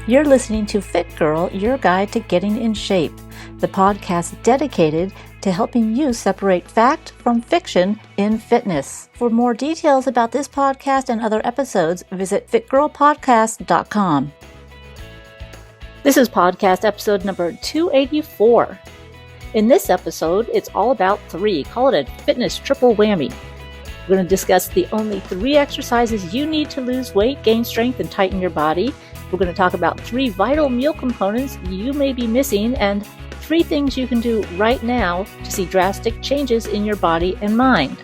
You're listening to Fit Girl, your guide to getting in shape, the podcast dedicated to helping you separate fact from fiction in fitness. For more details about this podcast and other episodes, visit fitgirlpodcast.com. This is podcast episode number 284. In this episode, it's all about three. Call it a fitness triple whammy. We're going to discuss the only 3 exercises you need to lose weight, gain strength, and tighten your body. We're going to talk about 3 vital meal components you may be missing and 3 things you can do right now to see drastic changes in your body and mind.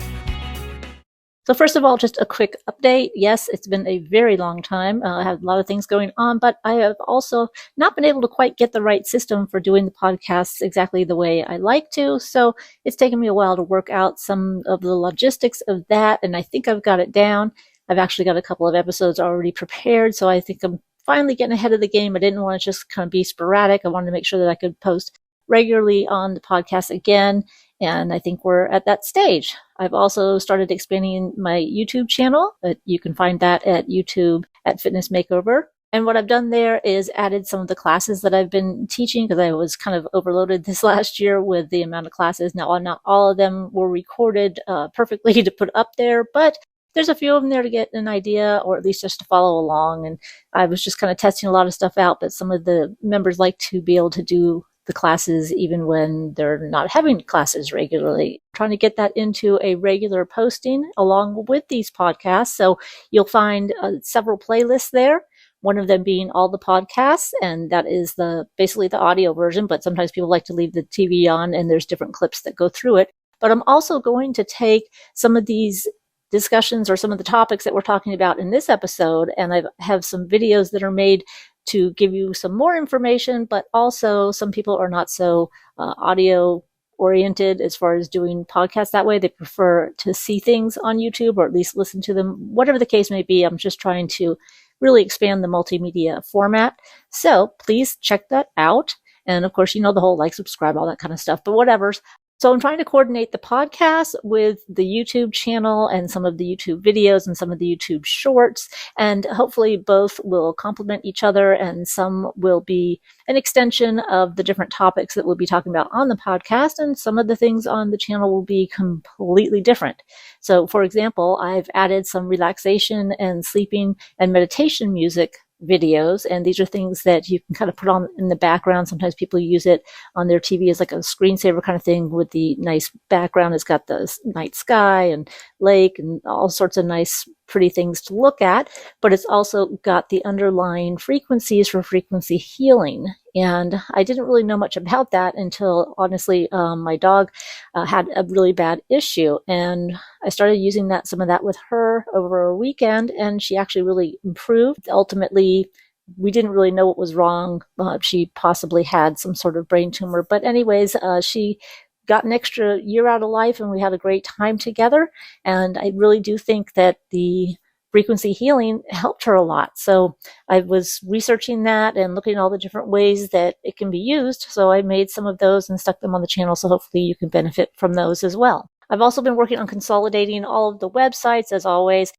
So first of all, just a quick update. Yes, it's been a very long time. I have a lot of things going on, but I have also not been able to quite get the right system for doing the podcasts exactly the way I like to. So it's taken me a while to work out some of the logistics of that, and I think I've got it down. I've actually got a couple of episodes already prepared, so I think I'm finally getting ahead of the game. I didn't want to just kind of be sporadic. I wanted to make sure that I could post regularly on the podcast again. And I think we're at that stage. I've also started expanding my YouTube channel. You can find that at YouTube at Fitness Makeover. And what I've done there is added some of the classes that I've been teaching because I was kind of overloaded this last year with the amount of classes. Now, not all of them were recorded perfectly to put up there, but there's a few of them there to get an idea or at least just to follow along. And I was just kind of testing a lot of stuff out, but some of the members like to be able to do the classes even when they're not having classes regularly. Trying to get that into a regular posting along with these podcasts. So you'll find several playlists there. One of them being all the podcasts, and that is basically the audio version, but sometimes people like to leave the TV on and there's different clips that go through it. But I'm also going to take some of these discussions or some of the topics that we're talking about in this episode, and I have some videos that are made to give you some more information, but also some people are not so audio oriented as far as doing podcasts that way. They prefer to see things on YouTube or at least listen to them. Whatever the case may be, I'm just trying to really expand the multimedia format. So please check that out. And of course, you know the whole like, subscribe, all that kind of stuff, but whatever. So I'm trying to coordinate the podcast with the YouTube channel and some of the YouTube videos and some of the YouTube shorts. And hopefully both will complement each other and some will be an extension of the different topics that we'll be talking about on the podcast. And some of the things on the channel will be completely different. So for example, I've added some relaxation and sleeping and meditation music videos, and these are things that you can kind of put on in the background. Sometimes people use it on their TV as like a screensaver kind of thing with the nice background. It's got the night sky and lake and all sorts of nice pretty things to look at, but it's also got the underlying frequencies for frequency healing. And I didn't really know much about that until, honestly, my dog had a really bad issue. And I started using some of that with her over a weekend, and she actually really improved. Ultimately, we didn't really know what was wrong. She possibly had some sort of brain tumor. But anyways, she got an extra year out of life, and we had a great time together. And I really do think that the frequency healing helped her a lot. So I was researching that and looking at all the different ways that it can be used. So I made some of those and stuck them on the channel. So hopefully you can benefit from those as well. I've also been working on consolidating all of the websites as always.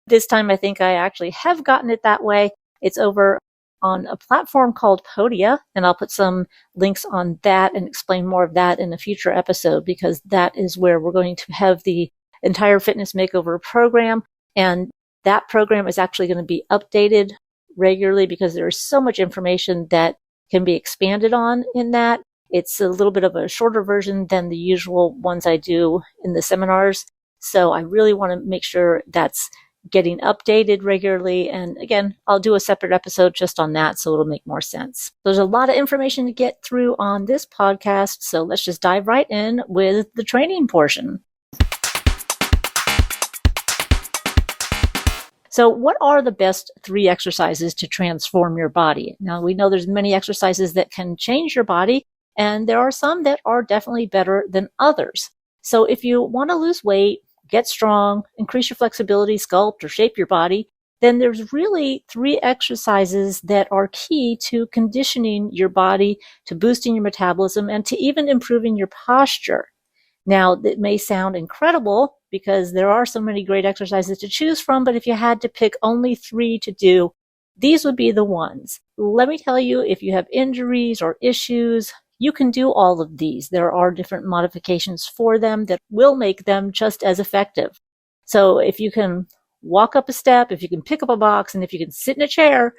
This time I think I actually have gotten it that way. It's over on a platform called Podia, and I'll put some links on that and explain more of that in a future episode, because that is where we're going to have the entire Fitness Makeover program. And that program is actually going to be updated regularly because there is so much information that can be expanded on in that. It's a little bit of a shorter version than the usual ones I do in the seminars. So I really want to make sure that's getting updated regularly. And again, I'll do a separate episode just on that so it'll make more sense. There's a lot of information to get through on this podcast. So let's just dive right in with the training portion. So what are the best 3 exercises to transform your body? Now, we know there's many exercises that can change your body, and there are some that are definitely better than others. So if you want to lose weight, get strong, increase your flexibility, sculpt or shape your body, then there's really 3 exercises that are key to conditioning your body, to boosting your metabolism, and to even improving your posture. Now, it may sound incredible because there are so many great exercises to choose from, but if you had to pick only 3 to do, these would be the ones. Let me tell you, if you have injuries or issues, you can do all of these. There are different modifications for them that will make them just as effective. So if you can walk up a step, if you can pick up a box, and if you can sit in a chair,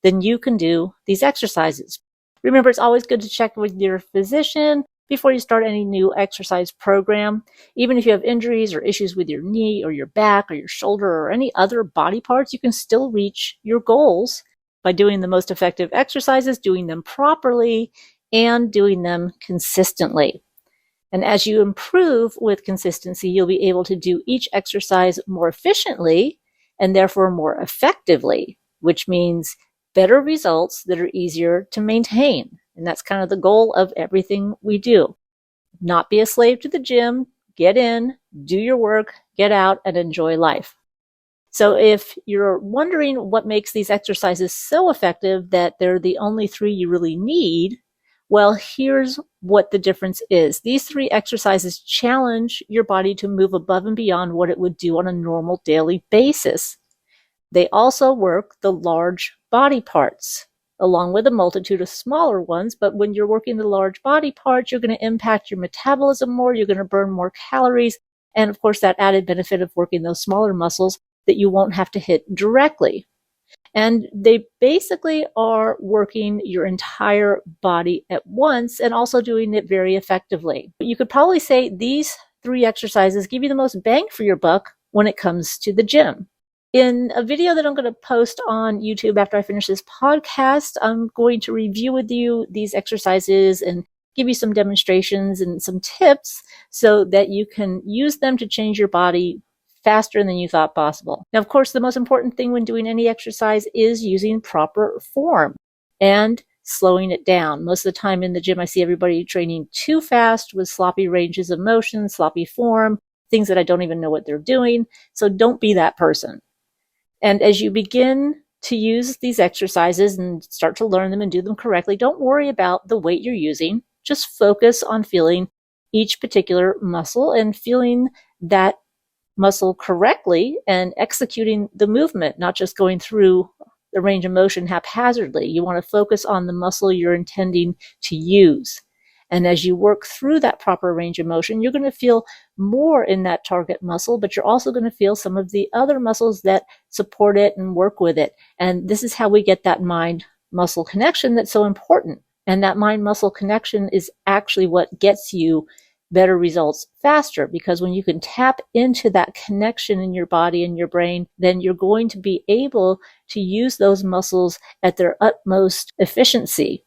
then you can do these exercises. Remember, it's always good to check with your physician before you start any new exercise program. Even if you have injuries or issues with your knee or your back or your shoulder or any other body parts, you can still reach your goals by doing the most effective exercises, doing them properly, and doing them consistently. And as you improve with consistency, you'll be able to do each exercise more efficiently and therefore more effectively, which means better results that are easier to maintain. And that's kind of the goal of everything we do. Not be a slave to the gym, get in, do your work, get out, and enjoy life. So if you're wondering what makes these exercises so effective that they're the only 3 you really need, well, here's what the difference is. These 3 exercises challenge your body to move above and beyond what it would do on a normal daily basis. They also work the large body parts, along with a multitude of smaller ones. But when you're working the large body parts, you're going to impact your metabolism more, you're going to burn more calories, and of course that added benefit of working those smaller muscles that you won't have to hit directly. And they basically are working your entire body at once and also doing it very effectively. You could probably say these 3 exercises give you the most bang for your buck when it comes to the gym. In a video that I'm going to post on YouTube after I finish this podcast, I'm going to review with you these exercises and give you some demonstrations and some tips so that you can use them to change your body faster than you thought possible. Now, of course, the most important thing when doing any exercise is using proper form and slowing it down. Most of the time in the gym, I see everybody training too fast with sloppy ranges of motion, sloppy form, things that I don't even know what they're doing. So don't be that person. And as you begin to use these exercises and start to learn them and do them correctly, don't worry about the weight you're using. Just focus on feeling each particular muscle and feeling that muscle correctly and executing the movement, not just going through the range of motion haphazardly. You want to focus on the muscle you're intending to use. And as you work through that proper range of motion, you're going to feel more in that target muscle, but you're also going to feel some of the other muscles that support it and work with it. And this is how we get that mind-muscle connection that's so important. And that mind-muscle connection is actually what gets you better results faster, because when you can tap into that connection in your body and your brain, then you're going to be able to use those muscles at their utmost efficiency,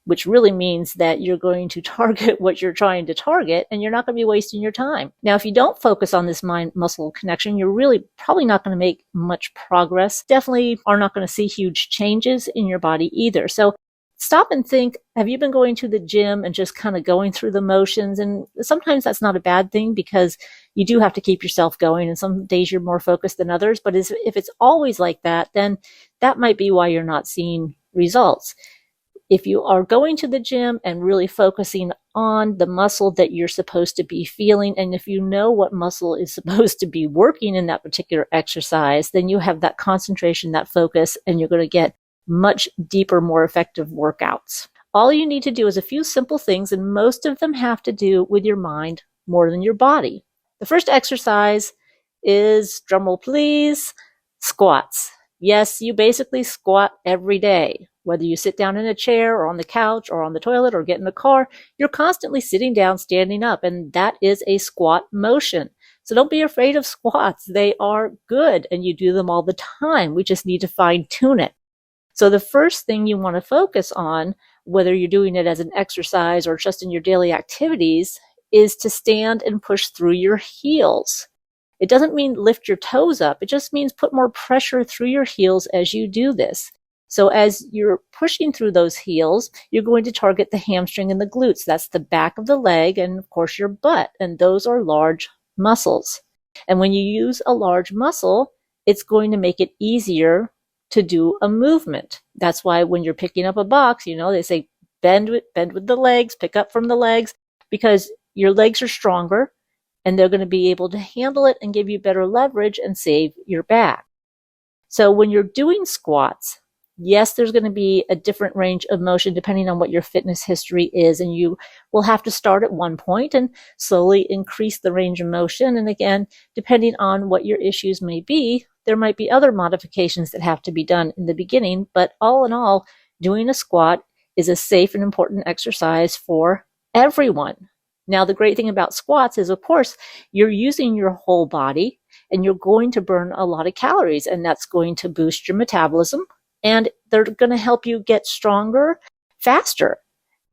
which really means that you're going to target what you're trying to target and you're not going to be wasting your time. Now, if you don't focus on this mind-muscle connection, you're really probably not going to make much progress. Definitely are not going to see huge changes in your body either. So stop and think, have you been going to the gym and just kind of going through the motions? And sometimes that's not a bad thing because you do have to keep yourself going. And some days you're more focused than others. But if it's always like that, then that might be why you're not seeing results. If you are going to the gym and really focusing on the muscle that you're supposed to be feeling, and if you know what muscle is supposed to be working in that particular exercise, then you have that concentration, that focus, and you're going to get much deeper, more effective workouts. All you need to do is a few simple things, and most of them have to do with your mind more than your body. The first exercise is, drumroll please, squats. Yes, you basically squat every day. Whether you sit down in a chair or on the couch or on the toilet or get in the car, you're constantly sitting down, standing up, and that is a squat motion. So don't be afraid of squats. They are good and you do them all the time. We just need to fine tune it. So the first thing you want to focus on, whether you're doing it as an exercise or just in your daily activities, is to stand and push through your heels. It doesn't mean lift your toes up. It just means put more pressure through your heels as you do this. So as you're pushing through those heels, you're going to target the hamstring and the glutes. That's the back of the leg and, of course, your butt. And those are large muscles. And when you use a large muscle, it's going to make it easier to do a movement. That's why when you're picking up a box, they say bend with the legs, pick up from the legs, because your legs are stronger and they're going to be able to handle it and give you better leverage and save your back. So when you're doing squats, Yes, there's going to be a different range of motion depending on what your fitness history is, and you will have to start at one point and slowly increase the range of motion. And again, depending on what your issues may be, there might be other modifications that have to be done in the beginning. But all in all, doing a squat is a safe and important exercise for everyone. Now, the great thing about squats is, of course, you're using your whole body and you're going to burn a lot of calories, and that's going to boost your metabolism. And they're going to help you get stronger faster.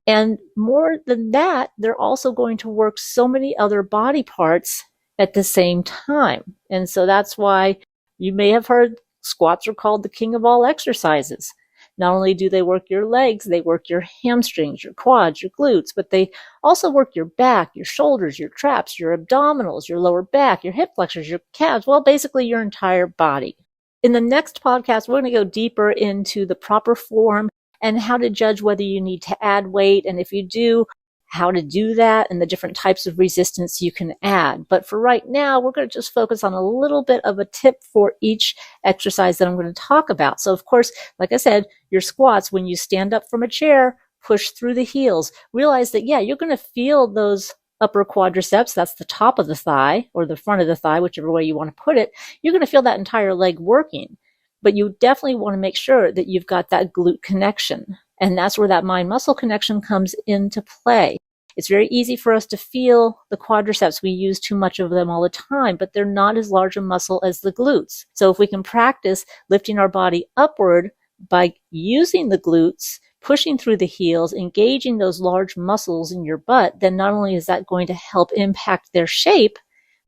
And more than that, they're also going to work so many other body parts at the same time. And so that's why you may have heard squats are called the king of all exercises. Not only do they work your legs, they work your hamstrings, your quads, your glutes, but they also work your back, your shoulders, your traps, your abdominals, your lower back, your hip flexors, your calves, well, basically your entire body. In the next podcast, we're going to go deeper into the proper form and how to judge whether you need to add weight. And if you do, how to do that and the different types of resistance you can add. But for right now, we're going to just focus on a little bit of a tip for each exercise that I'm going to talk about. So of course, like I said, your squats, when you stand up from a chair, push through the heels. Realize that, yeah, you're going to feel those upper quadriceps, that's the top of the thigh or the front of the thigh, whichever way you want to put it. You're going to feel that entire leg working, but you definitely want to make sure that you've got that glute connection. And that's where that mind-muscle connection comes into play. It's very easy for us to feel the quadriceps. We use too much of them all the time, but they're not as large a muscle as the glutes. So if we can practice lifting our body upward by using the glutes, pushing through the heels, engaging those large muscles in your butt, then not only is that going to help impact their shape,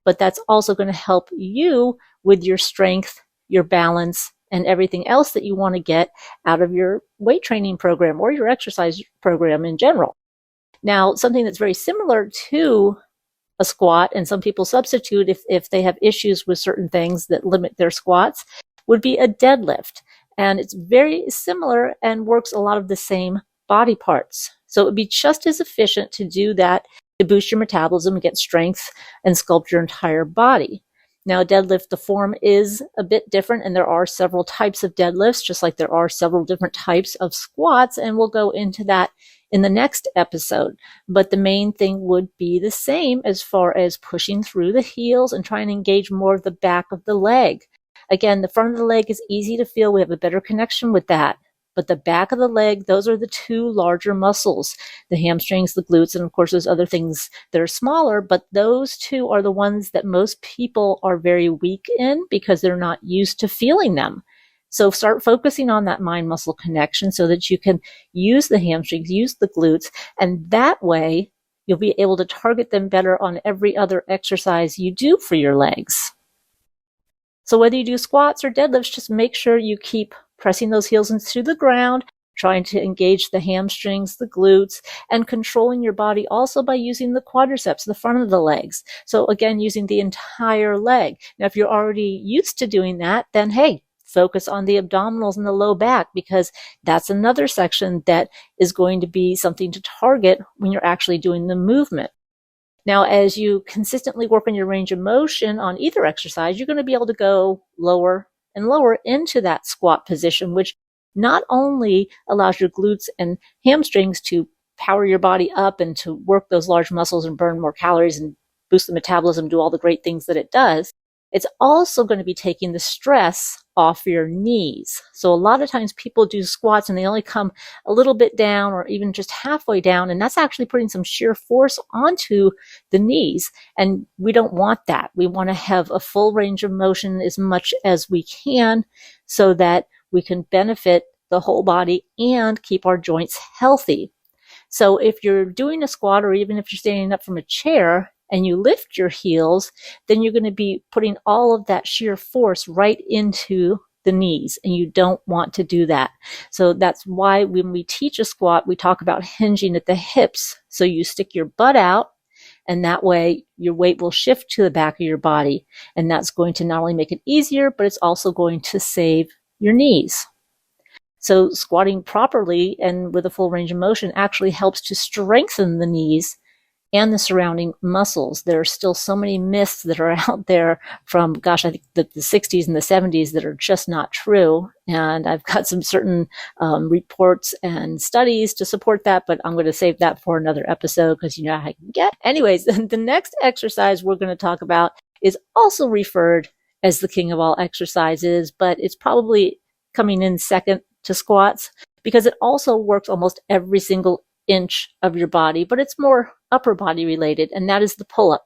but that's also going to help you with your strength, your balance, and everything else that you want to get out of your weight training program or your exercise program in general. Now, something that's very similar to a squat, and some people substitute if they have issues with certain things that limit their squats, would be a deadlift. And it's very similar and works a lot of the same body parts. So it would be just as efficient to do that to boost your metabolism, get strength, and sculpt your entire body. Now, deadlift, the form is a bit different, and there are several types of deadlifts, just like there are several different types of squats, and we'll go into that in the next episode. But the main thing would be the same as far as pushing through the heels and trying to engage more of the back of the leg. Again, the front of the leg is easy to feel. We have a better connection with that. But the back of the leg, those are the two larger muscles, the hamstrings, the glutes, and of course there's other things that are smaller, but those two are the ones that most people are very weak in because they're not used to feeling them. So start focusing on that mind-muscle connection so that you can use the hamstrings, use the glutes, and that way you'll be able to target them better on every other exercise you do for your legs. So whether you do squats or deadlifts, just make sure you keep pressing those heels into the ground, trying to engage the hamstrings, the glutes, and controlling your body also by using the quadriceps, the front of the legs. So again, using the entire leg. Now, if you're already used to doing that, then hey, focus on the abdominals and the low back, because that's another section that is going to be something to target when you're actually doing the movement. Now, as you consistently work on your range of motion on either exercise, you're going to be able to go lower and lower into that squat position, which not only allows your glutes and hamstrings to power your body up and to work those large muscles and burn more calories and boost the metabolism, do all the great things that it does, it's also going to be taking the stress off your knees. So a lot of times people do squats and they only come a little bit down or even just halfway down, and that's actually putting some sheer force onto the knees. And we don't want that. We want to have a full range of motion as much as we can so that we can benefit the whole body and keep our joints healthy. So if you're doing a squat, or even if you're standing up from a chair, and you lift your heels, then you're going to be putting all of that sheer force right into the knees, and you don't want to do that. So that's why when we teach a squat, we talk about hinging at the hips. So you stick your butt out, and that way your weight will shift to the back of your body. And that's going to not only make it easier, but it's also going to save your knees. So squatting properly and with a full range of motion actually helps to strengthen the knees and the surrounding muscles. There are still so many myths that are out there from, I think the 60s and the 70s that are just not true. And I've got some certain reports and studies to support that, but I'm going to save that for another episode because you know how I can get. Anyways, the next exercise we're going to talk about is also referred as the king of all exercises, but it's probably coming in second to squats because it also works almost every single inch of your body, but it's more upper body related, and that is the pull-up.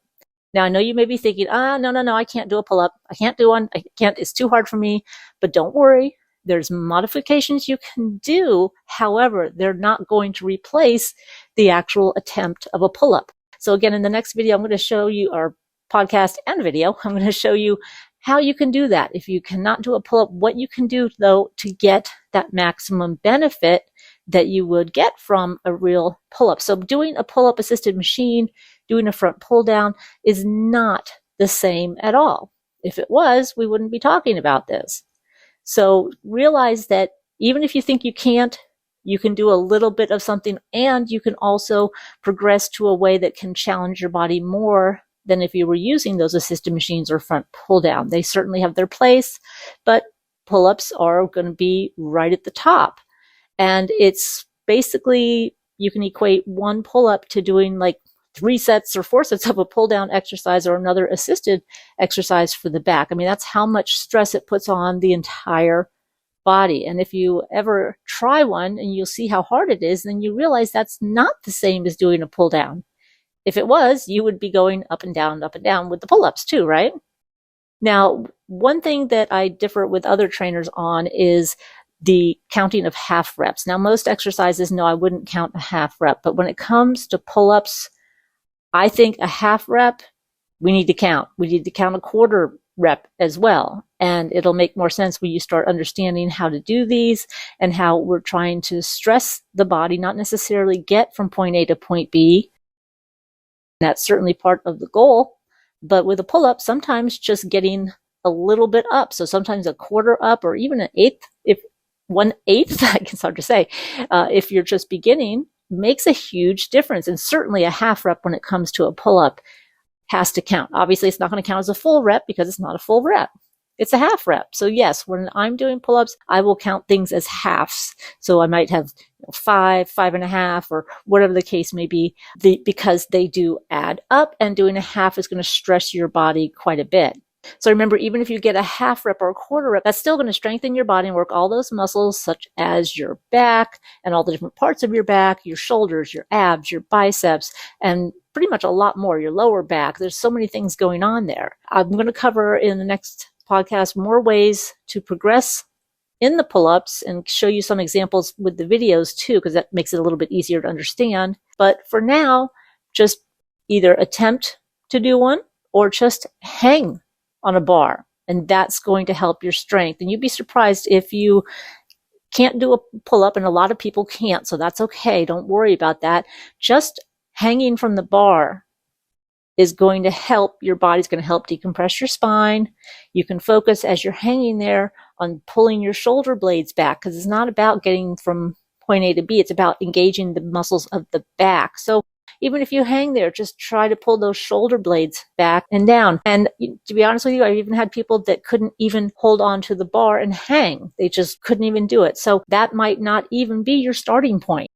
Now, I know you may be thinking, no, I can't do a pull-up. I can't do one. It's too hard for me. But don't worry. There's modifications you can do. However, they're not going to replace the actual attempt of a pull-up. So again, in the next video, I'm going to show you our podcast and video. I'm going to show you how you can do that. If you cannot do a pull-up, what you can do though to get that maximum benefit that you would get from a real pull-up. So doing a pull-up assisted machine, doing a front pull down is not the same at all. If it was, we wouldn't be talking about this. So realize that even if you think you can't, you can do a little bit of something, and you can also progress to a way that can challenge your body more than if you were using those assisted machines or front pull down. They certainly have their place, but pull-ups are going to be right at the top. And it's basically, you can equate one pull-up to doing like 3 sets or 4 sets of a pull-down exercise or another assisted exercise for the back. I mean, that's how much stress it puts on the entire body. And if you ever try one and you'll see how hard it is, then you realize that's not the same as doing a pull-down. If it was, you would be going up and down with the pull-ups too, right? Now, one thing that I differ with other trainers on is the counting of half reps. Now, most exercises, no, I wouldn't count a half rep, but when it comes to pull-ups, I think a half rep, we need to count. We need to count a quarter rep as well. And it'll make more sense when you start understanding how to do these and how we're trying to stress the body, not necessarily get from point A to point B. That's certainly part of the goal. But with a pull-up, sometimes just getting a little bit up. So sometimes a quarter up or even an eighth, if 1/8, it's hard to say, if you're just beginning, makes a huge difference. And certainly a half rep when it comes to a pull-up has to count. Obviously, it's not going to count as a full rep because it's not a full rep. It's a half rep. So yes, when I'm doing pull-ups, I will count things as halves. So I might have 5, 5.5, or whatever the case may be, because they do add up, and doing a half is going to stress your body quite a bit. So remember, even if you get a half rep or a quarter rep, that's still going to strengthen your body and work all those muscles such as your back and all the different parts of your back, your shoulders, your abs, your biceps, and pretty much a lot more, your lower back. There's so many things going on there. I'm going to cover in the next podcast more ways to progress in the pull-ups and show you some examples with the videos too, because that makes it a little bit easier to understand. But for now, just either attempt to do one or just hang on a bar, and that's going to help your strength. And you'd be surprised if you can't do a pull-up, and a lot of people can't, so that's okay. Don't worry about that. Just hanging from the bar is going to help. Your body's going to help decompress your spine. You can focus as you're hanging there on pulling your shoulder blades back, because it's not about getting from point A to B. It's about engaging the muscles of the back. So even if you hang there, just try to pull those shoulder blades back and down. And to be honest with you, I've even had people that couldn't even hold on to the bar and hang. They just couldn't even do it. So that might not even be your starting point.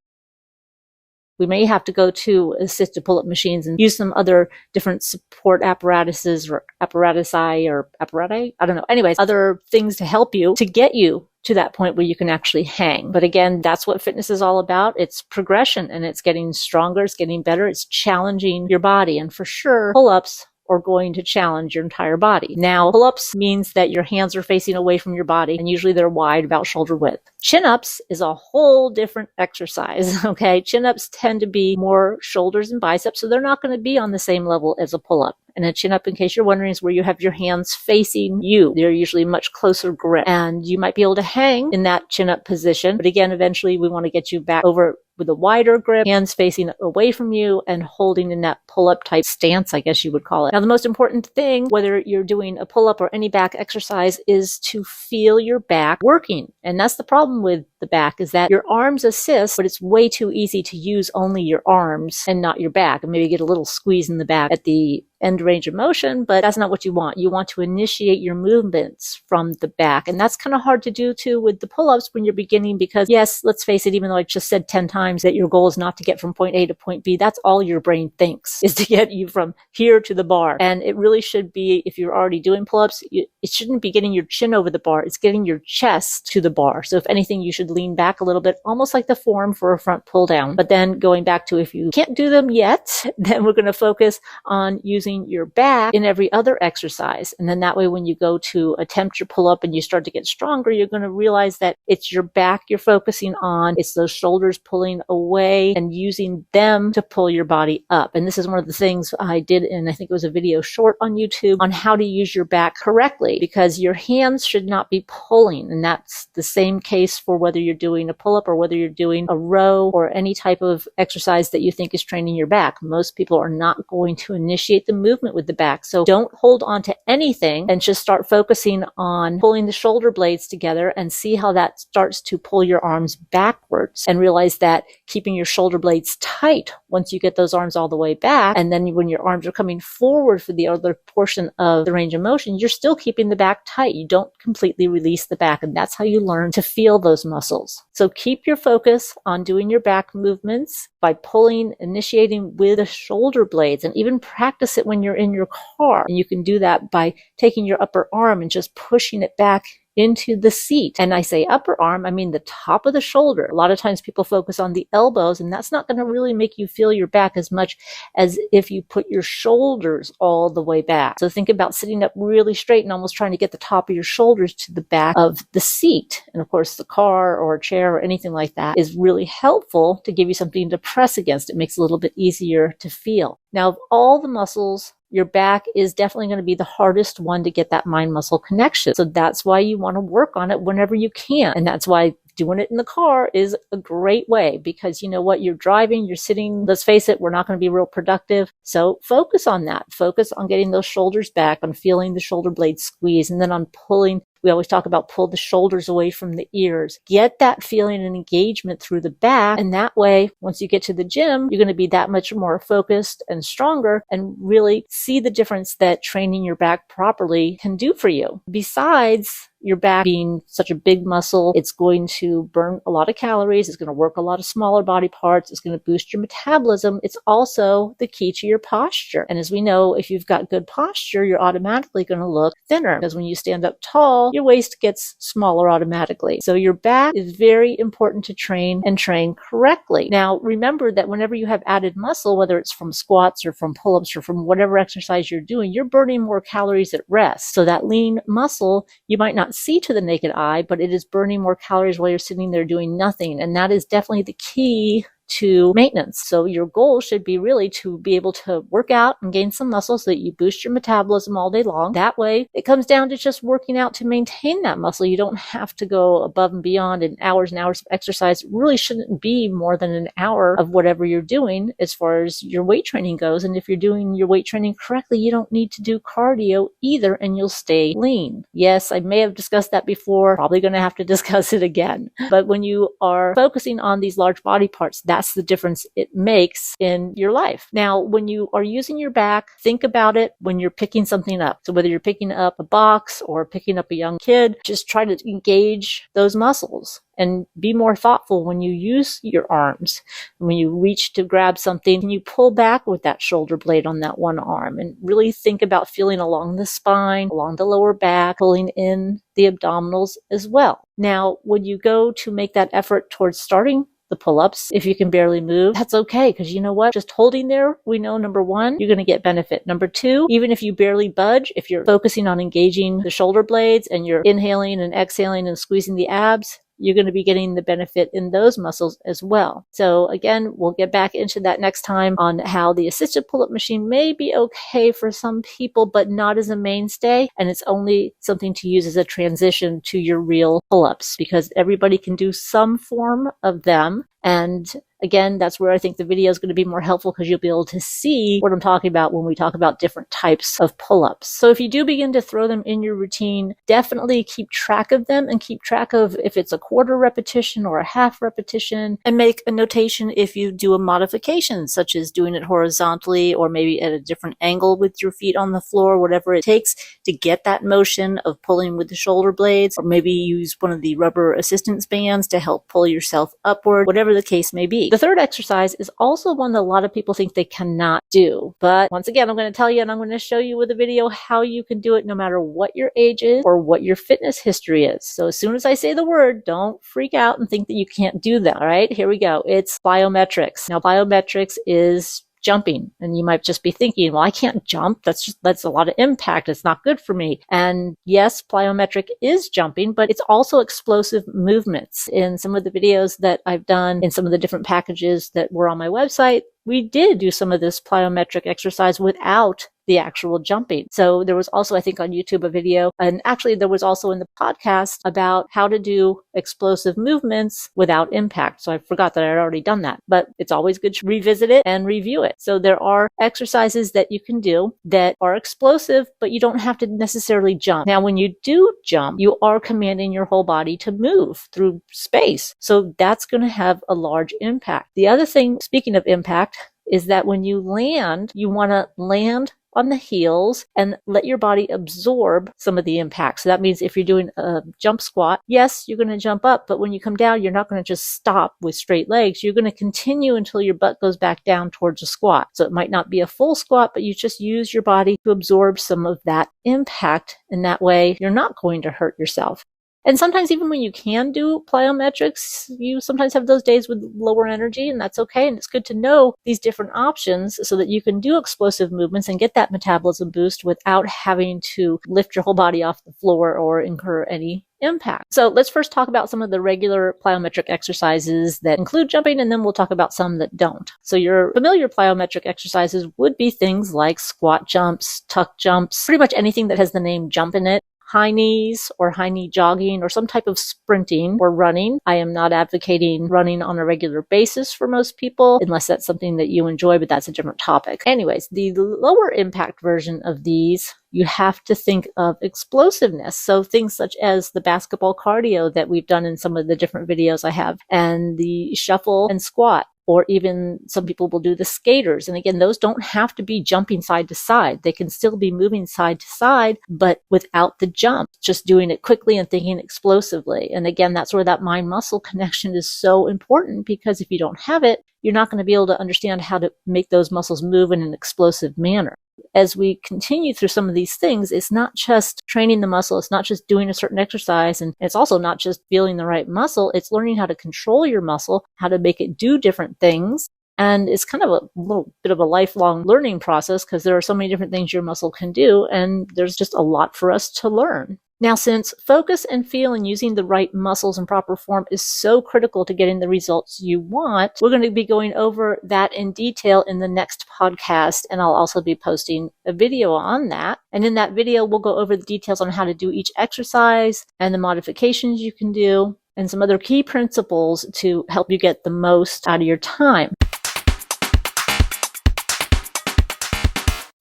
We may have to go to assisted pull-up machines and use some other different support apparatuses or apparati. I don't know. Anyways, other things to help you to get you to that point where you can actually hang. But again, that's what fitness is all about. It's progression, and it's getting stronger. It's getting better. It's challenging your body. And for sure, pull-ups are going to challenge your entire body. Now, pull-ups means that your hands are facing away from your body, and usually they're wide, about shoulder width. Chin-ups is a whole different exercise, okay? Chin-ups tend to be more shoulders and biceps, so they're not going to be on the same level as a pull-up. And a chin-up, in case you're wondering, is where you have your hands facing you. They're usually much closer grip, and you might be able to hang in that chin-up position. But again, eventually we want to get you back over with a wider grip, hands facing away from you, and holding in that pull-up type stance, I guess you would call it. Now, the most important thing, whether you're doing a pull-up or any back exercise, is to feel your back working. And that's the problem with the back is that your arms assist, but it's way too easy to use only your arms and not your back, and maybe get a little squeeze in the back at the end range of motion, but that's not what you want. You want to initiate your movements from the back. And that's kind of hard to do too with the pull-ups when you're beginning, because yes, let's face it, even though I just said 10 times that your goal is not to get from point A to point B, that's all your brain thinks, is to get you from here to the bar. And it really should be, if you're already doing pull-ups, it shouldn't be getting your chin over the bar. It's getting your chest to the bar. So if anything, you should lean back a little bit, almost like the form for a front pull down. But then going back to, if you can't do them yet, then we're going to focus on using your back in every other exercise. And then that way, when you go to attempt your pull-up and you start to get stronger, you're going to realize that it's your back you're focusing on. It's those shoulders pulling away and using them to pull your body up. And this is one of the things I did in, I think it was a video short on YouTube, on how to use your back correctly, because your hands should not be pulling. And that's the same case for whether you're doing a pull-up or whether you're doing a row or any type of exercise that you think is training your back. Most people are not going to initiate the movement with the back. So don't hold on to anything and just start focusing on pulling the shoulder blades together, and see how that starts to pull your arms backwards, and realize that keeping your shoulder blades tight once you get those arms all the way back, and then when your arms are coming forward for the other portion of the range of motion, you're still keeping the back tight. You don't completely release the back, and that's how you learn to feel those muscles. So keep your focus on doing your back movements by pulling, initiating with the shoulder blades, and even practice it when you're in your car. And you can do that by taking your upper arm and just pushing it back into the seat. And I say upper arm, I mean the top of the shoulder. A lot of times people focus on the elbows, and that's not going to really make you feel your back as much as if you put your shoulders all the way back. So think about sitting up really straight and almost trying to get the top of your shoulders to the back of the seat. And of course, the car or a chair or anything like that is really helpful to give you something to press against. It makes it a little bit easier to feel. Now, of all the muscles, your back is definitely going to be the hardest one to get that mind muscle connection. So that's why you want to work on it whenever you can. And that's why doing it in the car is a great way, because you know what, you're driving, you're sitting, let's face it, we're not going to be real productive. So focus on that. Focus on getting those shoulders back, on feeling the shoulder blades squeeze, and then on pulling. We always talk about pull the shoulders away from the ears. Get that feeling and engagement through the back. And that way, once you get to the gym, you're going to be that much more focused and stronger, and really see the difference that training your back properly can do for you. Besides your back being such a big muscle, it's going to burn a lot of calories. It's going to work a lot of smaller body parts. It's going to boost your metabolism. It's also the key to your posture. And as we know, if you've got good posture, you're automatically going to look thinner, because when you stand up tall, your waist gets smaller automatically. So your back is very important to train, and train correctly. Now, remember that whenever you have added muscle, whether it's from squats or from pull-ups or from whatever exercise you're doing, you're burning more calories at rest. So that lean muscle, you might not see to the naked eye, but it is burning more calories while you're sitting there doing nothing. And that is definitely the key to maintenance. So your goal should be really to be able to work out and gain some muscle so that you boost your metabolism all day long. That way, it comes down to just working out to maintain that muscle. You don't have to go above and beyond in hours and hours of exercise. It really shouldn't be more than an hour of whatever you're doing as far as your weight training goes. And if you're doing your weight training correctly, you don't need to do cardio either, and you'll stay lean. Yes, I may have discussed that before, probably going to have to discuss it again. But when you are focusing on these large body parts, that's the difference it makes in your life. Now, when you are using your back, think about it when you're picking something up. So whether you're picking up a box or picking up a young kid, just try to engage those muscles and be more thoughtful when you use your arms. When you reach to grab something, can you pull back with that shoulder blade on that one arm, and really think about feeling along the spine, along the lower back, pulling in the abdominals as well. Now, when you go to make that effort towards starting the pull-ups, if you can barely move, that's okay, because you know what? Just holding there, we know, number one, you're going to get benefit. Number two, even if you barely budge, if you're focusing on engaging the shoulder blades and you're inhaling and exhaling and squeezing the abs, you're going to be getting the benefit in those muscles as well. So again, we'll get back into that next time on how the assisted pull-up machine may be okay for some people, but not as a mainstay. And it's only something to use as a transition to your real pull-ups, because everybody can do some form of them. And Again, that's where I think the video is going to be more helpful because you'll be able to see what I'm talking about when we talk about different types of pull-ups. So if you do begin to throw them in your routine, definitely keep track of them and keep track of if it's a quarter repetition or a half repetition, and make a notation if you do a modification, such as doing it horizontally or maybe at a different angle with your feet on the floor, whatever it takes to get that motion of pulling with the shoulder blades, or maybe use one of the rubber assistance bands to help pull yourself upward, whatever the case may be. The third exercise is also one that a lot of people think they cannot do. But once again, I'm going to tell you and I'm going to show you with a video how you can do it no matter what your age is or what your fitness history is. So as soon as I say the word, don't freak out and think that you can't do that. All right, here we go. It's plyometrics. Now, plyometrics is jumping. And you might just be thinking, well, I can't jump. That's a lot of impact. It's not good for me. And yes, plyometric is jumping, but it's also explosive movements. In some of the videos that I've done in some of the different packages that were on my website, we did do some of this plyometric exercise without the actual jumping. So there was also, I think, on YouTube a video, and actually there was also in the podcast about how to do explosive movements without impact. So I forgot that I had already done that, but it's always good to revisit it and review it. So there are exercises that you can do that are explosive, but you don't have to necessarily jump. Now, when you do jump, you are commanding your whole body to move through space. So that's going to have a large impact. The other thing, speaking of impact, is that when you land, you want to land on the heels and let your body absorb some of the impact. So that means if you're doing a jump squat, yes, you're going to jump up, but when you come down, you're not going to just stop with straight legs. You're going to continue until your butt goes back down towards a squat. So it might not be a full squat, but you just use your body to absorb some of that impact. And that way you're not going to hurt yourself. And sometimes even when you can do plyometrics, you sometimes have those days with lower energy, and that's okay. And it's good to know these different options so that you can do explosive movements and get that metabolism boost without having to lift your whole body off the floor or incur any impact. So let's first talk about some of the regular plyometric exercises that include jumping, and then we'll talk about some that don't. So your familiar plyometric exercises would be things like squat jumps, tuck jumps, pretty much anything that has the name jump in it. High knees or high knee jogging or some type of sprinting or running. I am not advocating running on a regular basis for most people, unless that's something that you enjoy, but that's a different topic. Anyways, the lower impact version of these, you have to think of explosiveness. So things such as the basketball cardio that we've done in some of the different videos I have, and the shuffle and squat. Or even some people will do the skaters. And again, those don't have to be jumping side to side. They can still be moving side to side, but without the jump, just doing it quickly and thinking explosively. And again, that's where that mind-muscle connection is so important, because if you don't have it, you're not going to be able to understand how to make those muscles move in an explosive manner. As we continue through some of these things, it's not just training the muscle, it's not just doing a certain exercise, and it's also not just feeling the right muscle, it's learning how to control your muscle, how to make it do different things. And it's kind of a little bit of a lifelong learning process, because there are so many different things your muscle can do, and there's just a lot for us to learn. Now, since focus and feel and using the right muscles in proper form is so critical to getting the results you want, we're going to be going over that in detail in the next podcast, and I'll also be posting a video on that. And in that video, we'll go over the details on how to do each exercise and the modifications you can do, and some other key principles to help you get the most out of your time.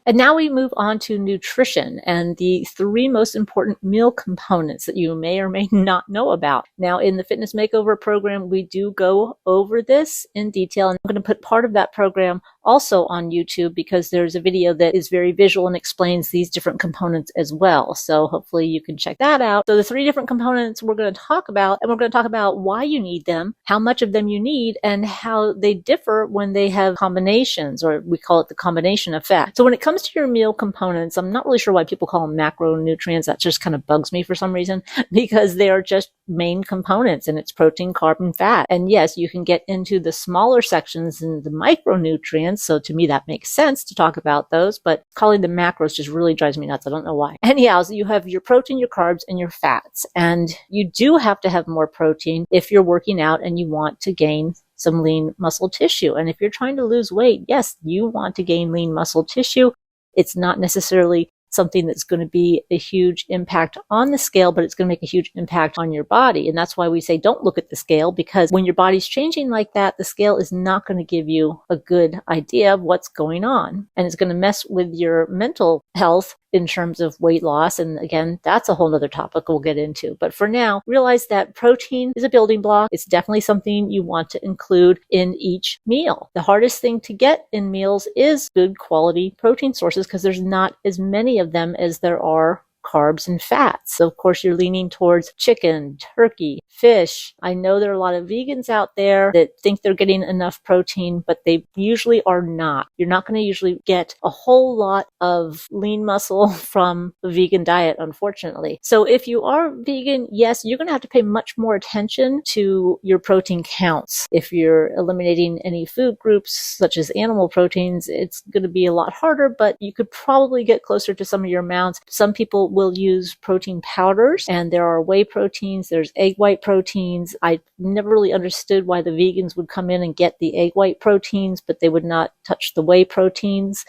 And now we move on to nutrition and the 3 most important meal components that you may or may not know about. Now, in the Fitness Makeover program, we do go over this in detail, and I'm going to put part of that program also on YouTube, because there's a video that is very visual and explains these different components as well. So hopefully you can check that out. So the 3 different components we're going to talk about, and we're going to talk about why you need them, how much of them you need, and how they differ when they have combinations, or we call it the combination effect. So when it comes to your meal components, I'm not really sure why people call them macronutrients. That just kind of bugs me for some reason, because they are just main components, and it's protein, carb, and fat. And yes, you can get into the smaller sections and the micronutrients. So to me, that makes sense to talk about those, but calling them macros just really drives me nuts. I don't know why. Anyhow, so you have your protein, your carbs, and your fats. And you do have to have more protein if you're working out and you want to gain some lean muscle tissue. And if you're trying to lose weight, yes, you want to gain lean muscle tissue. It's not necessarily something that's going to be a huge impact on the scale, but it's going to make a huge impact on your body. And that's why we say don't look at the scale, because when your body's changing like that, the scale is not going to give you a good idea of what's going on. And it's going to mess with your mental health in terms of weight loss. And again, that's a whole nother topic we'll get into. But for now, realize that protein is a building block. It's definitely something you want to include in each meal. The hardest thing to get in meals is good quality protein sources, because there's not as many of them as there are carbs and fats. So of course you're leaning towards chicken, turkey, fish. I know there are a lot of vegans out there that think they're getting enough protein, but they usually are not. You're not going to usually get a whole lot of lean muscle from a vegan diet, unfortunately. So if you are vegan, yes, you're going to have to pay much more attention to your protein counts. If you're eliminating any food groups, such as animal proteins, it's going to be a lot harder, but you could probably get closer to some of your amounts. Some people will use protein powders, and there are whey proteins, there's egg white proteins. I never really understood why the vegans would come in and get the egg white proteins, but they would not touch the whey proteins.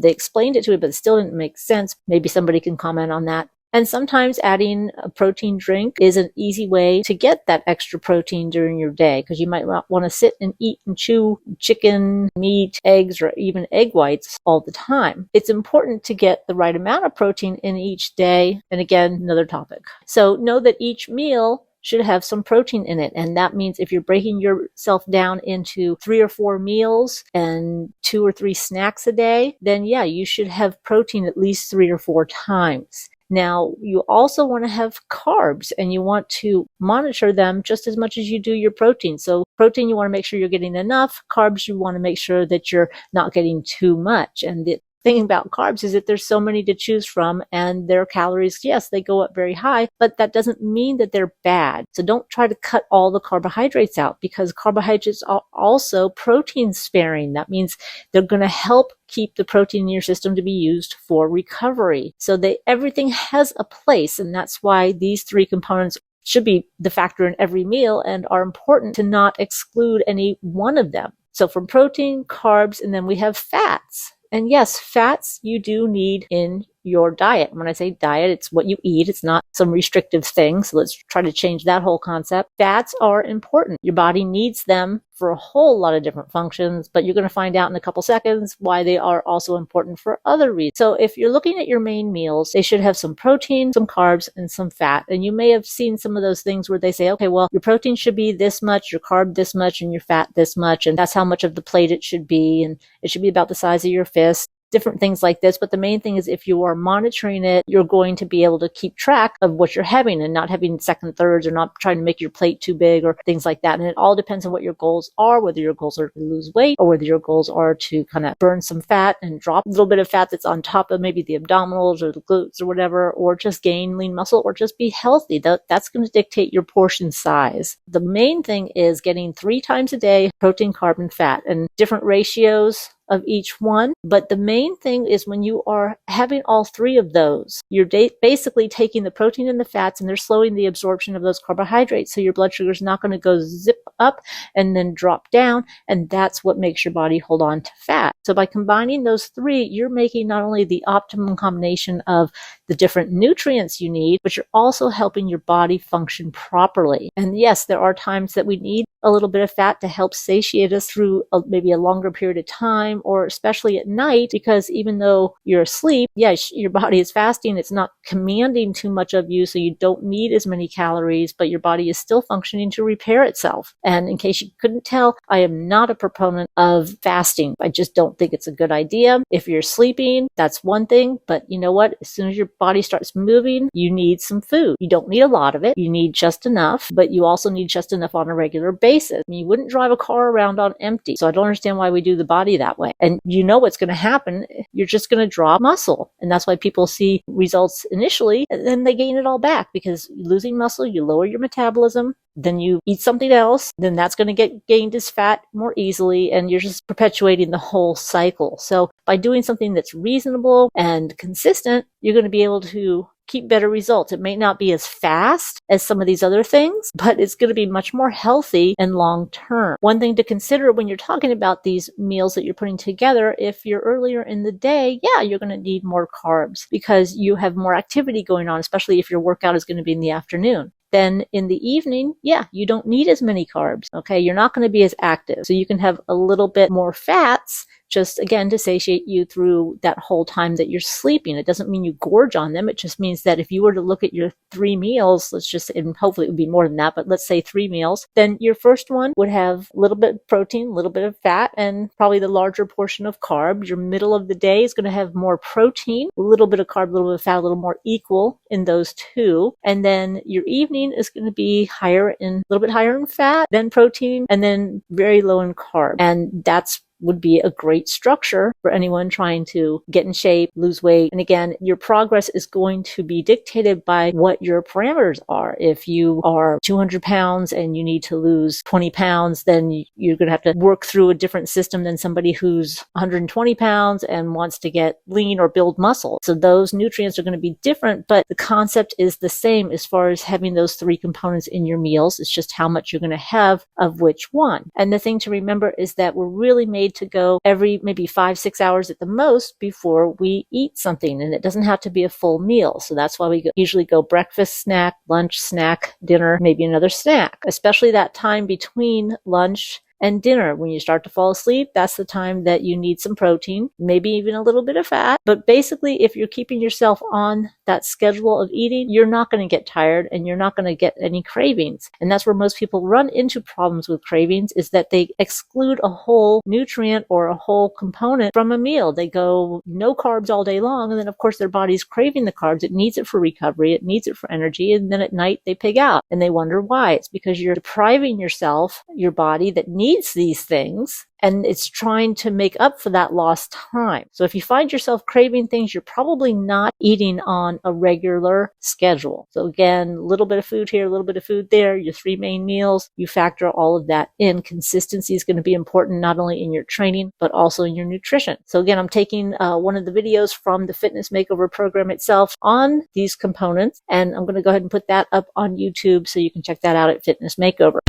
They explained it to me, but it still didn't make sense. Maybe somebody can comment on that. And sometimes adding a protein drink is an easy way to get that extra protein during your day, because you might not want to sit and eat and chew chicken, meat, eggs, or even egg whites all the time. It's important to get the right amount of protein in each day. And again, another topic. So know that each meal should have some protein in it. And that means if you're breaking yourself down into 3 or 4 meals and 2 or 3 snacks a day, then yeah, you should have protein at least 3 or 4 times. Now, you also want to have carbs, and you want to monitor them just as much as you do your protein. So protein, you want to make sure you're getting enough. Carbs, you want to make sure that you're not getting too much. And the thing about carbs is that there's so many to choose from, and their calories, yes, they go up very high, but that doesn't mean that they're bad. So don't try to cut all the carbohydrates out, because carbohydrates are also protein sparing. That means they're going to help keep the protein in your system to be used for recovery. So everything has a place, and that's why these 3 components should be the factor in every meal and are important to not exclude any one of them. So from protein, carbs, and then we have fats. And yes, fats you do need in your diet. When I say diet, it's what you eat. It's not some restrictive thing. So let's try to change that whole concept. Fats are important. Your body needs them for a whole lot of different functions, but you're going to find out in a couple seconds why they are also important for other reasons. So if you're looking at your main meals, they should have some protein, some carbs, and some fat. And you may have seen some of those things where they say, okay, well, your protein should be this much, your carb this much, and your fat this much, and that's how much of the plate it should be, and it should be about the size of your fist. Different things like this. But the main thing is, if you are monitoring it, you're going to be able to keep track of what you're having and not having second thirds, or not trying to make your plate too big or things like that. And it all depends on what your goals are, whether your goals are to lose weight or whether your goals are to kind of burn some fat and drop a little bit of fat that's on top of maybe the abdominals or the glutes or whatever, or just gain lean muscle or just be healthy. That's going to dictate your portion size. The main thing is getting 3 times a day protein, carb, and fat, and different ratios of each one. But the main thing is, when you are having all 3 of those, you're basically taking the protein and the fats, and they're slowing the absorption of those carbohydrates. So your blood sugar is not going to go zip up and then drop down. And that's what makes your body hold on to fat. So by combining those 3, you're making not only the optimum combination of the different nutrients you need, but you're also helping your body function properly. And yes, there are times that we need a little bit of fat to help satiate us through maybe a longer period of time, or especially at night, because even though you're asleep, yes, your body is fasting. It's not commanding too much of you, so you don't need as many calories, but your body is still functioning to repair itself. And in case you couldn't tell, I am not a proponent of fasting. I just don't think it's a good idea. If you're sleeping, that's one thing, but you know what? As soon as your body starts moving, you need some food. You don't need a lot of it. You need just enough, but you also need just enough on a regular basis. I mean, you wouldn't drive a car around on empty. So I don't understand why we do the body that way. And you know what's going to happen. You're just going to drop muscle. And that's why people see results initially, and then they gain it all back, because losing muscle, you lower your metabolism. Then you eat something else, then that's going to get gained as fat more easily, and you're just perpetuating the whole cycle. So by doing something that's reasonable and consistent, you're going to be able to keep better results. It may not be as fast as some of these other things, but it's going to be much more healthy and long term. One thing to consider when you're talking about these meals that you're putting together, if you're earlier in the day, yeah, you're going to need more carbs because you have more activity going on, especially if your workout is going to be in the afternoon. Then in the evening, yeah, you don't need as many carbs. Okay. You're not going to be as active. So you can have a little bit more fats, just again to satiate you through that whole time that you're sleeping. It doesn't mean you gorge on them. It just means that if you were to look at your 3 meals, and hopefully it would be more than that, but let's say 3 meals, then your first one would have a little bit of protein, a little bit of fat, and probably the larger portion of carb. Your middle of the day is going to have more protein, a little bit of carb, a little bit of fat, a little more equal in those two. And then your evening is going to be a little bit higher in fat, then protein, and then very low in carb. And that's would be a great structure for anyone trying to get in shape, lose weight. And again, your progress is going to be dictated by what your parameters are. If you are 200 pounds and you need to lose 20 pounds, then you're going to have to work through a different system than somebody who's 120 pounds and wants to get lean or build muscle. So those nutrients are going to be different, but the concept is the same as far as having those 3 components in your meals. It's just how much you're going to have of which one. And the thing to remember is that we're really made to go every maybe 5-6 hours at the most before we eat something. And it doesn't have to be a full meal. So that's why we usually go breakfast, snack, lunch, snack, dinner, maybe another snack, especially that time between lunch and dinner. When you start to fall asleep, that's the time that you need some protein, maybe even a little bit of fat. But basically, if you're keeping yourself on that schedule of eating, you're not going to get tired and you're not going to get any cravings. And that's where most people run into problems with cravings, is that they exclude a whole nutrient or a whole component from a meal. They go no carbs all day long. And then of course their body's craving the carbs. It needs it for recovery. It needs it for energy. And then at night they pig out and they wonder why. It's because you're depriving yourself, your body that needs these things, and it's trying to make up for that lost time. So if you find yourself craving things, you're probably not eating on a regular schedule. So again, a little bit of food here, a little bit of food there, your 3 main meals, you factor all of that in. Consistency is going to be important, not only in your training, but also in your nutrition. So again, I'm taking one of the videos from the Fitness Makeover program itself on these components, and I'm going to go ahead and put that up on YouTube so you can check that out at Fitness Makeover.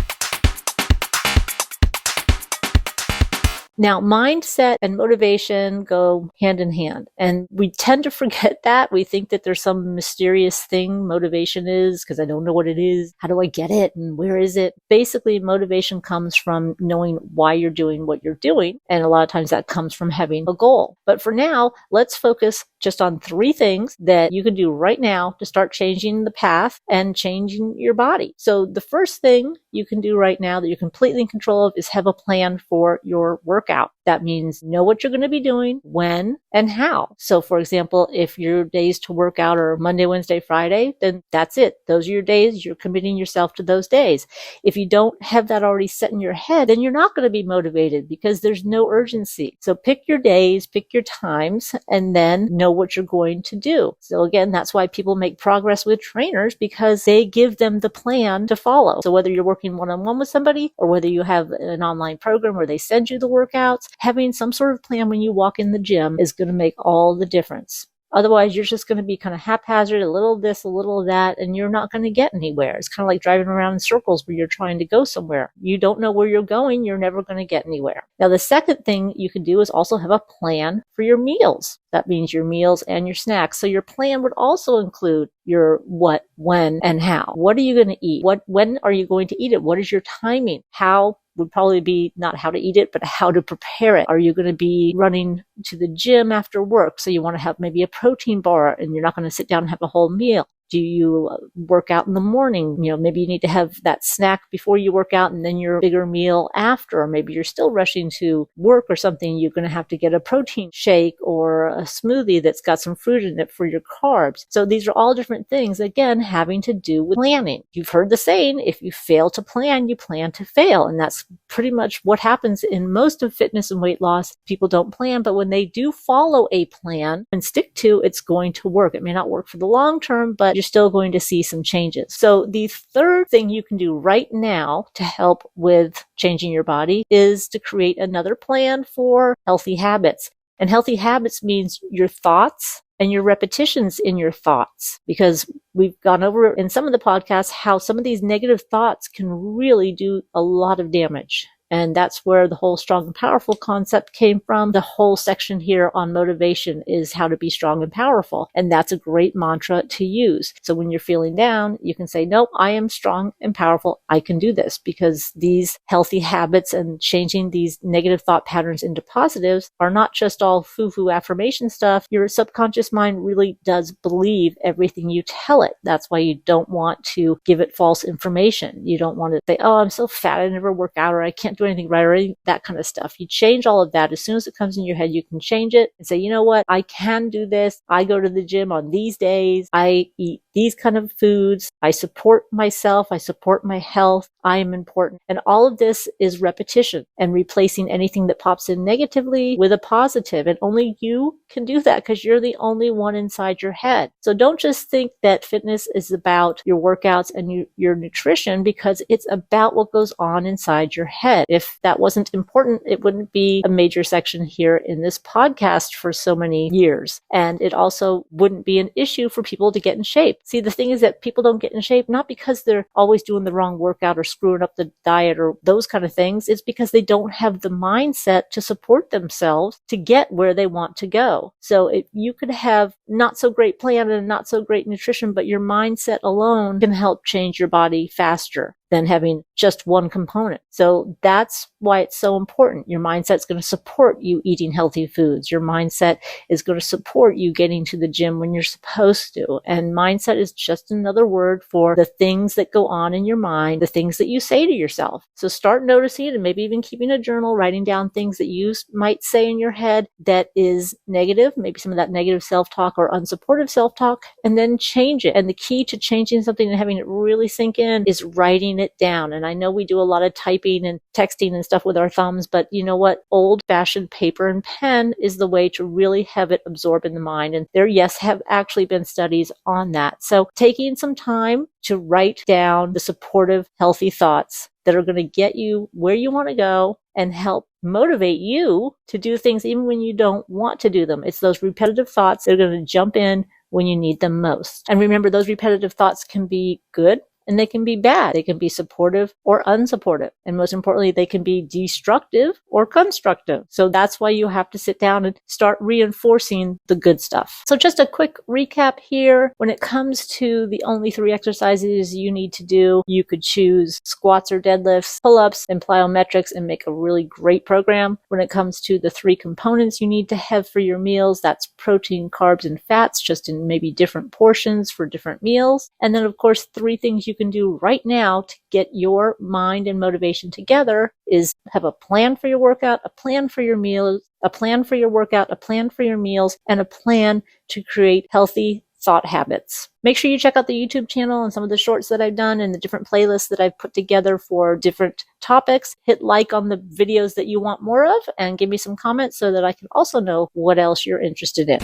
Now, mindset and motivation go hand in hand, and we tend to forget that. We think that there's some mysterious thing motivation is, because I don't know what it is. How do I get it? And where is it? Basically, motivation comes from knowing why you're doing what you're doing, and a lot of times that comes from having a goal. But for now, let's focus just on 3 things that you can do right now to start changing the path and changing your body. So the first thing you can do right now that you're completely in control of is have a plan for your workout. That means know what you're going to be doing, when, and how. So for example, if your days to work out are Monday, Wednesday, Friday, then that's it. Those are your days. You're committing yourself to those days. If you don't have that already set in your head, then you're not going to be motivated because there's no urgency. So pick your days, pick your times, and then know what you're going to do. So again, that's why people make progress with trainers, because they give them the plan to follow. So whether you're working one-on-one with somebody or whether you have an online program where they send you the workouts, having some sort of plan when you walk in the gym is going to make all the difference. Otherwise, you're just going to be kind of haphazard, a little of this, a little of that, and you're not going to get anywhere. It's kind of like driving around in circles where you're trying to go somewhere. You don't know where you're going, you're never going to get anywhere. Now, the second thing you can do is also have a plan for your meals. That means your meals and your snacks. So your plan would also include your what, when, and how. What are you going to eat? When are you going to eat it? What is your timing? How would probably be not how to eat it, but how to prepare it. Are you going to be running to the gym after work? So you want to have maybe a protein bar and you're not going to sit down and have a whole meal. Do you work out in the morning? Maybe you need to have that snack before you work out and then your bigger meal after. Or maybe you're still rushing to work or something. You're going to have to get a protein shake or a smoothie that's got some fruit in it for your carbs. So these are all different things, again, having to do with planning. You've heard the saying, if you fail to plan, you plan to fail. And that's pretty much what happens in most of fitness and weight loss. People don't plan, but when they do follow a plan and stick to, it's going to work. It may not work for the long term, but you're still going to see some changes. So the third thing you can do right now to help with changing your body is to create another plan for healthy habits. And healthy habits means your thoughts and your repetitions in your thoughts, because we've gone over in some of the podcasts how some of these negative thoughts can really do a lot of damage. And that's where the whole strong and powerful concept came from. The whole section here on motivation is how to be strong and powerful. And that's a great mantra to use. So when you're feeling down, you can say, nope, I am strong and powerful. I can do this, because these healthy habits and changing these negative thought patterns into positives are not just all foo-foo affirmation stuff. Your subconscious mind really does believe everything you tell it. That's why you don't want to give it false information. You don't want to say, oh, I'm so fat, I never work out, or I can't do anything right, or that kind of stuff. You change all of that. As soon as it comes in your head, you can change it and say, you know what? I can do this. I go to the gym on these days. I eat these kind of foods. I support myself. I support my health. I am important. And all of this is repetition and replacing anything that pops in negatively with a positive. And only you can do that, because you're the only one inside your head. So don't just think that fitness is about your workouts and your nutrition, because it's about what goes on inside your head. If that wasn't important, it wouldn't be a major section here in this podcast for so many years. And it also wouldn't be an issue for people to get in shape. See, the thing is that people don't get in shape not because they're always doing the wrong workout or screwing up the diet or those kind of things. It's because they don't have the mindset to support themselves to get where they want to go. So if you could have not so great plan and not so great nutrition, but your mindset alone can help change your body faster than having just one component. So that's why it's so important. Your mindset's going to support you eating healthy foods. Your mindset is going to support you getting to the gym when you're supposed to. And mindset is just another word for the things that go on in your mind, the things that you say to yourself. So start noticing it, and maybe even keeping a journal, writing down things that you might say in your head that is negative, maybe some of that negative self-talk or unsupportive self-talk, and then change it. And the key to changing something and having it really sink in is writing it down. And I know we do a lot of typing and texting and stuff with our thumbs, but you know what? Old-fashioned paper and pen is the way to really have it absorb in the mind. And there, yes, have actually been studies on that. So taking some time to write down the supportive, healthy thoughts that are going to get you where you want to go and help motivate you to do things even when you don't want to do them. It's those repetitive thoughts that are going to jump in when you need them most. And remember, those repetitive thoughts can be good and they can be bad. They can be supportive or unsupportive. And most importantly, they can be destructive or constructive. So that's why you have to sit down and start reinforcing the good stuff. So just a quick recap here. When it comes to the only 3 exercises you need to do, you could choose squats or deadlifts, pull-ups, and plyometrics and make a really great program. When it comes to the 3 components you need to have for your meals, that's protein, carbs, and fats, just in maybe different portions for different meals. And then, of course, 3 things you can do right now to get your mind and motivation together is have a plan for your workout, a plan for your meals, a plan for your workout, a plan for your meals, and a plan to create healthy thought habits. Make sure you check out the YouTube channel and some of the shorts that I've done and the different playlists that I've put together for different topics. Hit like on the videos that you want more of and give me some comments so that I can also know what else you're interested in.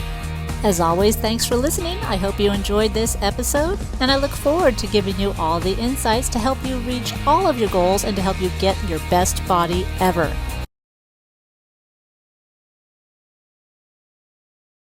As always, thanks for listening. I hope you enjoyed this episode, and I look forward to giving you all the insights to help you reach all of your goals and to help you get your best body ever.